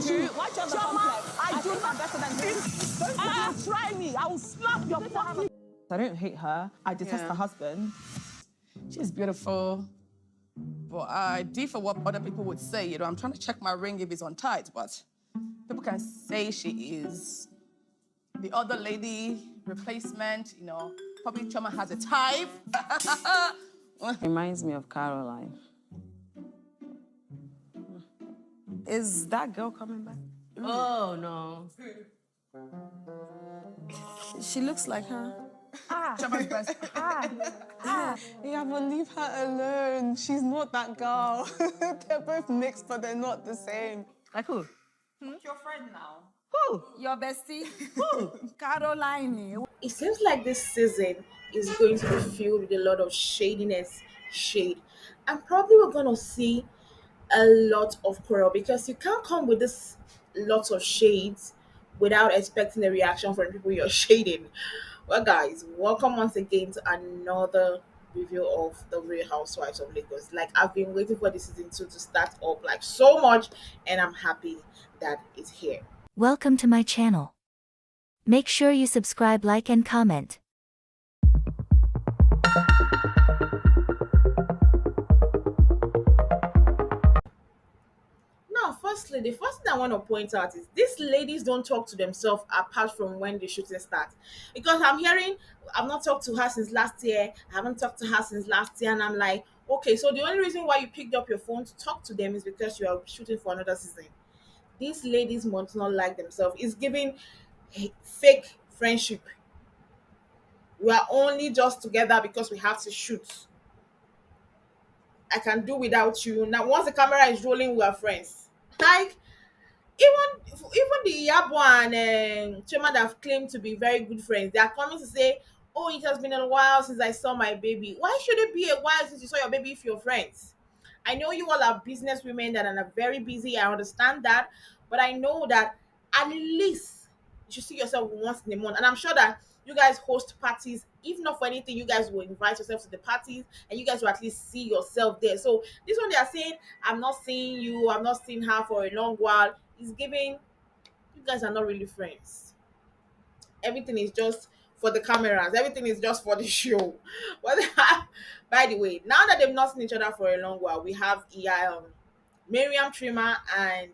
you. Why do you have a complex? I do my better than you. Don't try me. I will slap your fucking. I don't hate her. I detest her husband. She's beautiful. But I differ what other people would say. You know, I'm trying to check my ring if it's on tight, but people can say she is the other lady replacement, you know. Probably Choma has a type. Reminds me of Caroline. Is that girl coming back? Oh, no. She looks like her. Choma's best. Yeah, but leave her alone. She's not that girl. They're both mixed, but they're not the same. Like who? Who's your friend now? Who? Your bestie? Who? Caroline. It seems like this season is going to be filled with a lot of shade. And probably we're going to see a lot of quarrel because you can't come with this lots of shades without expecting a reaction from people you're shading. Well, guys, welcome once again to another review of the Real Housewives of Lagos. Like, I've been waiting for this season 2 to start up like so much, and I'm happy that it's here. Welcome to my channel. Make sure you subscribe, like, and comment. Now, firstly, the first thing I want to point out is these ladies don't talk to themselves apart from when the shooting starts. Because I'm hearing, I've not talked to her since last year, I haven't talked to her since last year, and I'm like, okay, so the only reason why you picked up your phone to talk to them is because you are shooting for another season. These ladies must not like themselves. It's giving fake friendship. We are only just together because we have to shoot. I can do without you. Now, once the camera is rolling, we are friends. Like, even the iyabo and Chema that have claimed to be very good friends, they are coming to say, oh, it has been a while since I saw my baby. Why should it be a while since you saw your baby if you're friends? I know you all are business women that are very busy. I understand that. But I know that at least you should see yourself once in a month. And I'm sure that you guys host parties. If not for anything, you guys will invite yourself to the parties and you guys will at least see yourself there. So this one they are saying, I'm not seeing you, I've not seen her for a long while, is giving you guys are not really friends. Everything is just for the cameras, everything is just for the show. But by the way, now that they've not seen each other for a long while, we have Mariam Trimmer and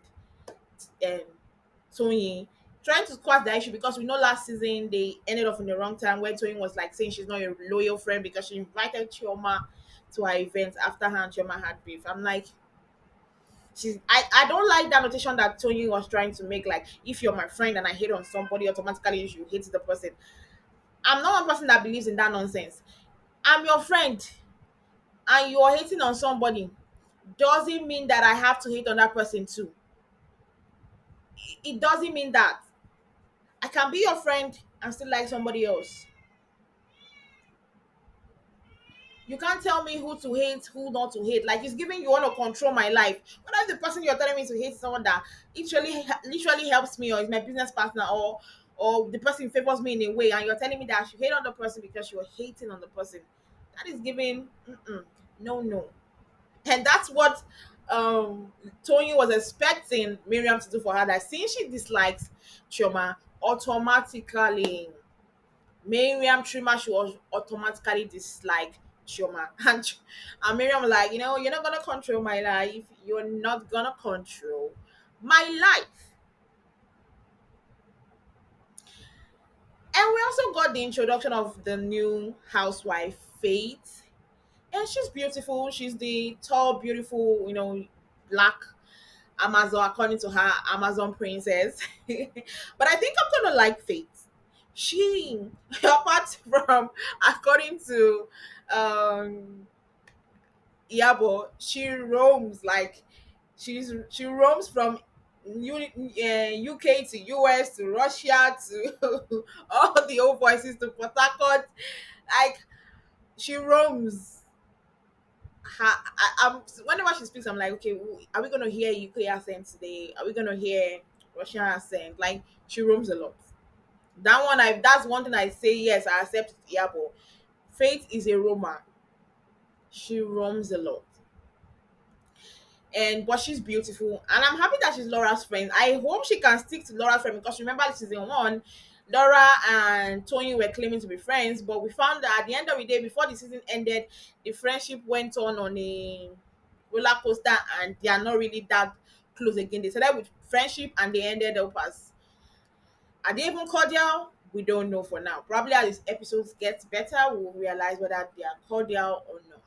Tony trying to squash the issue because we know last season they ended up in the wrong time where Tony was like saying she's not a loyal friend because she invited Chioma to her event after her and Chioma had beef. I'm like, I don't like that notation that Tony was trying to make, like if you're my friend and I hate on somebody, automatically you hate the person. I'm not one person that believes in that nonsense. I'm your friend and you're hating on somebody doesn't mean that I have to hate on that person too. It doesn't mean that. I can be your friend and still like somebody else. You can't tell me who to hate, who not to hate. Like, it's giving you want to control my life. What if the person you're telling me to hate is someone that literally helps me or is my business partner or the person favors me in a way and you're telling me that I should hate on the person because you're hating on the person? That is giving no. And that's what Tony was expecting Miriam to do for her. That since she dislikes Chioma, automatically Miriam Trimmer should automatically dislike Chioma. And Miriam was like, you're not gonna control my life. You're not gonna control my life. And we also got the introduction of the new housewife, Faith. And she's beautiful. She's the tall, beautiful, black Amazon, according to her, Amazon princess. But I think I'm gonna like Faith. She, apart from, according to Iyabo, she roams like she roams from UK to US to Russia to all the old voices to Port Harcourt. Like, she roams. Whenever she speaks, I'm like, okay, are we gonna hear UK accent today? Are we gonna hear Russian accent? Like, she roams a lot. That's one thing I say, yes, I accept Iyabo. Faith is a roamer. She roams a lot. and but she's beautiful, and I'm happy that she's Laura's friend. I hope she can stick to Laura's friend because remember season one, Laura and Tony were claiming to be friends, but we found that at the end of the day, before the season ended, the friendship went on a roller coaster, and they are not really that close again. They started with friendship and they ended up as, are they even cordial? We don't know for now. Probably as these episodes get better, we'll realize whether they are cordial or not.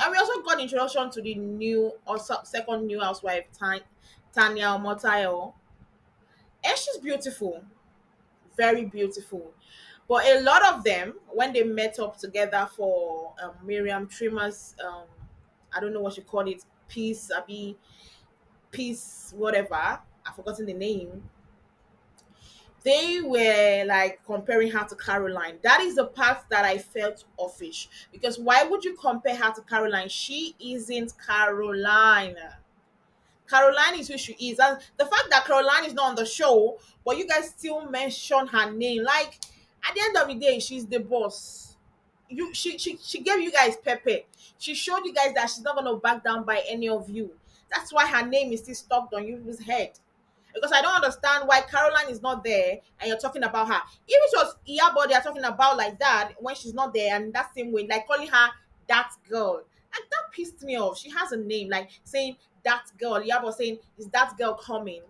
And we also got introduction to the new or second new housewife, Tanya Motayo. And she's beautiful, very beautiful. But a lot of them, when they met up together for Miriam Trimmer's, I don't know what you call it, peace, Abi, peace, whatever. I've forgotten the name. They were like comparing her to Caroline. That is the part that I felt offish. Because why would you compare her to Caroline? She isn't Caroline. Caroline is who she is. And the fact that Caroline is not on the show, but you guys still mention her name. Like, at the end of the day, she's the boss. She gave you guys Pepe. She showed you guys that she's not gonna back down by any of you. That's why her name is still stuck on you's head. Because I don't understand why Caroline is not there and you're talking about her. If it was iyabo they're talking about like that when she's not there, and that same way, like calling her that girl. And that pissed me off. She has a name, like saying that girl. Iyabo saying, is that girl coming?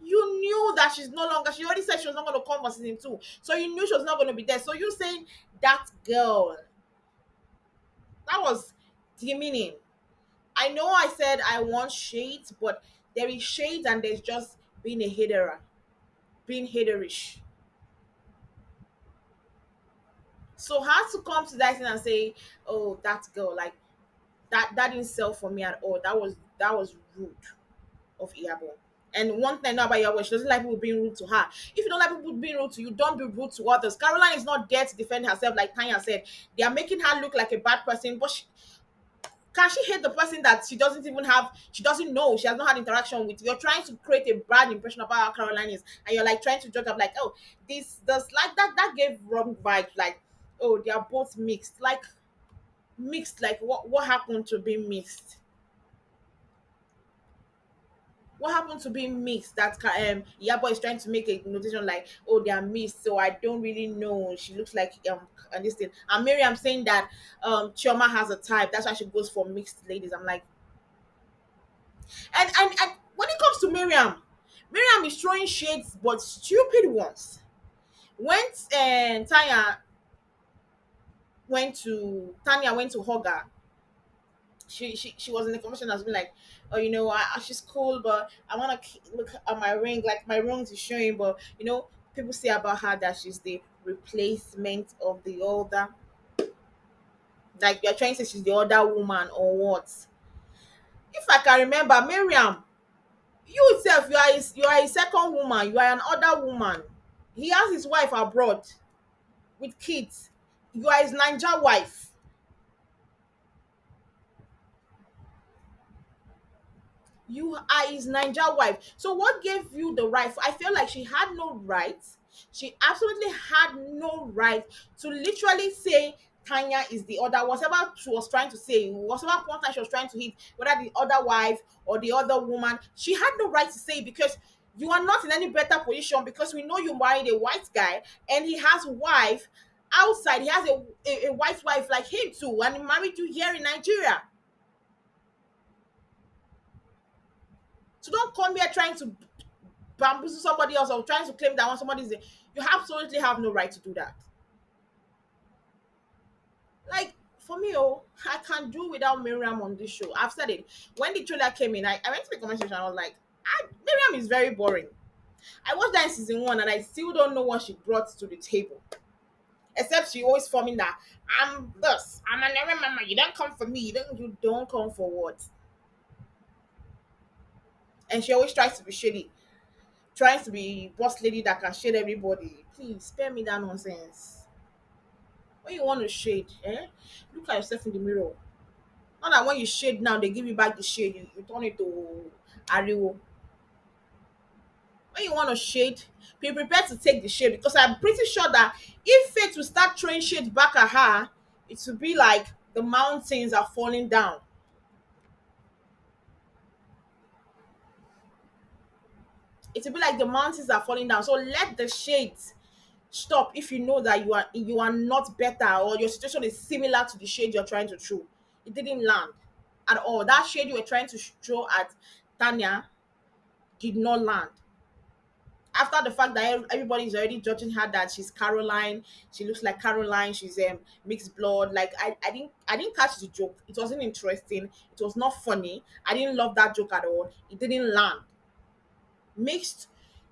You knew that she's no longer, she already said she was not going to come for season 2. So you knew she was not going to be there. So you saying that girl. That was demeaning. I know I said I want shades, but there is shades and there's just being a haterer, being haterish. So her to come to that thing and say, "Oh, that girl," like that didn't sell for me at all. That was rude of Iyabo. And one thing I know about Iyabo, she doesn't like people being rude to her. If you don't like people being rude to you, don't be rude to others. Caroline is not there to defend herself, like Tanya said. They are making her look like a bad person, but can she hate the person that she doesn't even have, she doesn't know, she has not had interaction with? You're trying to create a bad impression about how Caroline is, and you're like trying to judge up like, oh, this like that gave wrong vibes, like, oh, they are both mixed. Like mixed, like what happened to being mixed? What happened to being mixed? That Yabo is trying to make a notation like, oh, they are mixed, so I don't really know. She looks like and this thing. And Miriam saying that Chioma has a type, that's why she goes for mixed ladies. I'm like, and when it comes to Miriam is throwing shades, but stupid ones. When Tanya went to hug her, she was in the conversation as being like, oh, she's cool, but I want to look at my ring, like my ring is showing, but people say about her that she's the replacement of the older, like you're trying to say she's the other woman or what? If I can remember, Miriam, you yourself, you are a second woman, you are an other woman. He has his wife abroad with kids. You are his Ninja wife. You are his Ninja wife. So what gave you the right? I feel like she had no right. She absolutely had no right to literally say Tanya is the other, whatever she was trying to say, whatever point she was trying to hit, whether the other wife or the other woman, she had no right to say it, because you are not in any better position, because we know you married a white guy and he has a wife outside. He has a white wife like him too, and he married you here in Nigeria. So don't come here trying to bamboozle somebody else or trying to claim that when somebody's there. You absolutely have no right to do that. Like, for me, I can't do without Miriam on this show. I've said it. When the trailer came in, I went to the comment section. I was like, Miriam is very boring. I watched that in season 1 and I still don't know what she brought to the table. Except she always forming that, I'm this, I'm an every mama, you don't come for me. You don't come for what? And she always tries to be shady. Trying to be boss lady that can shade everybody. Please spare me that nonsense. When you want to shade, look at yourself in the mirror. Not that when you shade now, they give you back the shade, you turn it to Ariwo. When you want to shade, be prepared to take the shade, because I'm pretty sure that if Faith will start throwing shade back at her, it will be like the mountains are falling down. It will be like the mountains are falling down. So let the shades stop if you know that you are not better or your situation is similar to the shade you're trying to throw. It didn't land at all. That shade you were trying to throw at Tanya did not land. After the fact that everybody is already judging her that she's Caroline, she looks like Caroline, she's mixed blood. Like I didn't catch the joke. It wasn't interesting. It was not funny. I didn't love that joke at all. It didn't land. Mixed,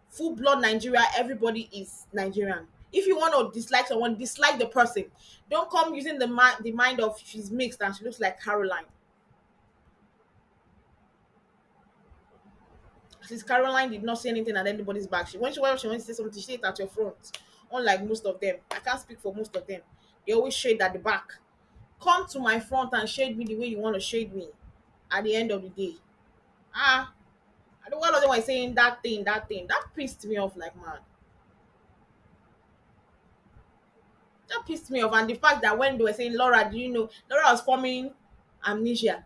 full blood Nigeria, everybody is Nigerian. If you want to dislike someone, dislike the person. Don't come using the mind of she's mixed and she looks like Caroline. Since Caroline did not say anything at anybody's back, whenever she wants to say something, she said it at your front. Unlike most of them, I can't speak for most of them. They always shade at the back. Come to my front and shade me the way you want to shade me. At the end of the day, I don't one of them was saying that pissed me off like mad. That pissed me off, and the fact that when they were saying Laura, do you know Laura was forming amnesia?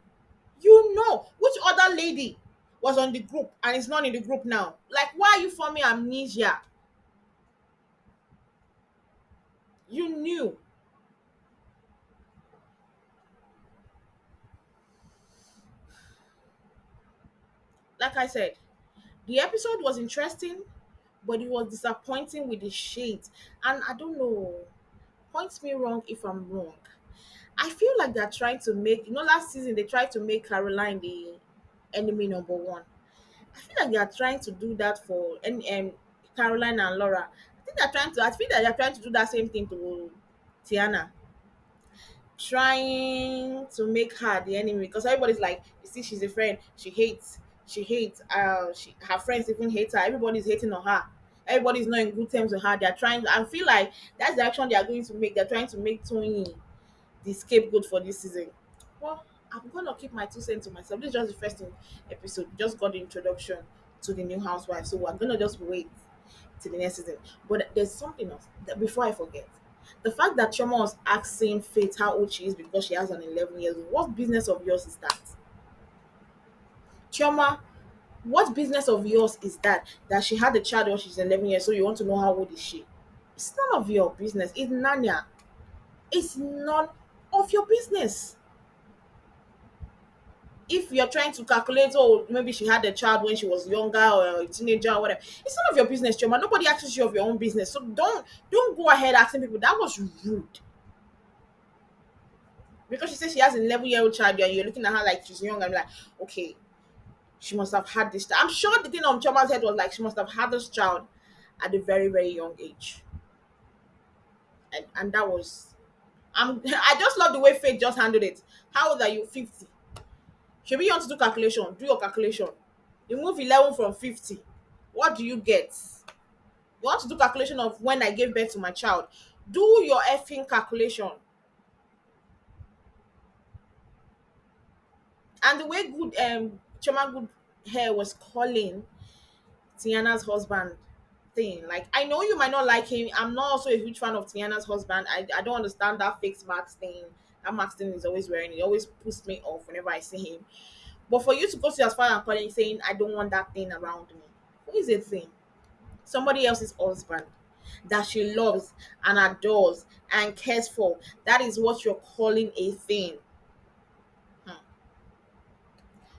You know which other lady was on the group and is not in the group now? Like, why are you forming amnesia? You knew. Like I said, the episode was interesting, but it was disappointing with the shades. And I don't know, point me wrong if I'm wrong. I feel like they're trying to make, last season they tried to make Caroline the enemy number one. I feel like they are trying to do that for Caroline and Laura. I feel that they're trying to do that same thing to Tiana, trying to make her the enemy because everybody's like, you see, she's a friend. She hates. Her friends even hate her. Everybody's hating on her. Everybody's not in good terms with her. They're trying. I feel like that's the action they are going to make. They're trying to make Tony the scapegoat for this season. Well, I'm gonna keep my 2 cents to myself. This is just the first episode. We just got the introduction to the new housewife, so we're gonna just wait till the next season. But there's something else that before I forget. The fact that Chioma was asking Faith how old she is because she has an 11 years old. What business of yours is that? Chioma, what business of yours is that? That she had a child when she's 11 years, so you want to know how old is she? It's none of your business. It's Nanya. It's none of your business. If you're trying to calculate, oh, maybe she had a child when she was younger or a teenager or whatever, it's none of your business, Choma. Nobody asks you of your own business. So don't go ahead asking people. That was rude. Because she says she has an 11-year-old child and you're looking at her like she's young. I'm like, okay, she must have had this. I'm sure the thing on Choma's head was like she must have had this child at a very, very young age. And that was I just love the way Faith just handled it. How old are you? 50. Should you want to do calculation? Do your calculation. Remove 11 from 50. What do you get? You want to do calculation of when I gave birth to my child? Do your effing calculation. And the way good Choma Good Hair was calling Tiana's husband thing. Like, I know you might not like him. I'm not also a huge fan of Tiana's husband. I don't understand that fake max thing. That max thing is always wearing. It always puts me off whenever I see him. But for you to go to as far and calling saying I don't want that thing around me. Who is it thing? Somebody else's husband that she loves and adores and cares for. That is what you're calling a thing.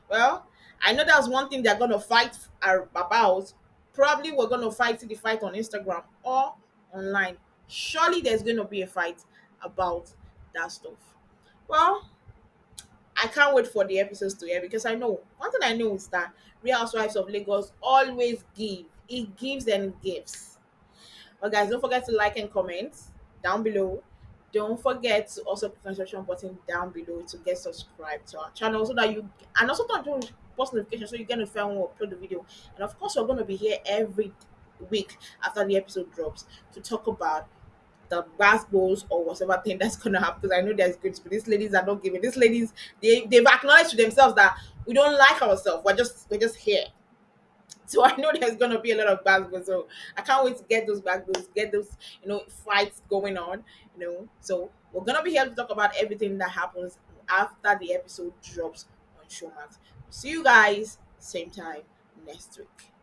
Well, I know that's one thing they're gonna fight about. Probably we're gonna fight the fight on Instagram or online. Surely there's gonna be a fight about that stuff. Well, I can't wait for the episodes to air because I know one thing I know is that Real Housewives of Lagos always give. It gives and it gives. But guys, don't forget to like and comment down below. Don't forget to also click the subscription button down below to get subscribed to our channel so that you and also turn on post notifications so you get notified when we upload the video. And of course, we're going to be here every week after the episode drops to talk about the basketballs or whatever thing that's gonna happen. Because I know there's going to be these ladies are not giving. These ladies they've acknowledged to themselves that we don't like ourselves. We're just here. So I know there's gonna be a lot of basketball. So I can't wait to get those basketballs, get those fights going on. So we're gonna be here to talk about everything that happens after the episode drops on Showmax. See you guys same time next week.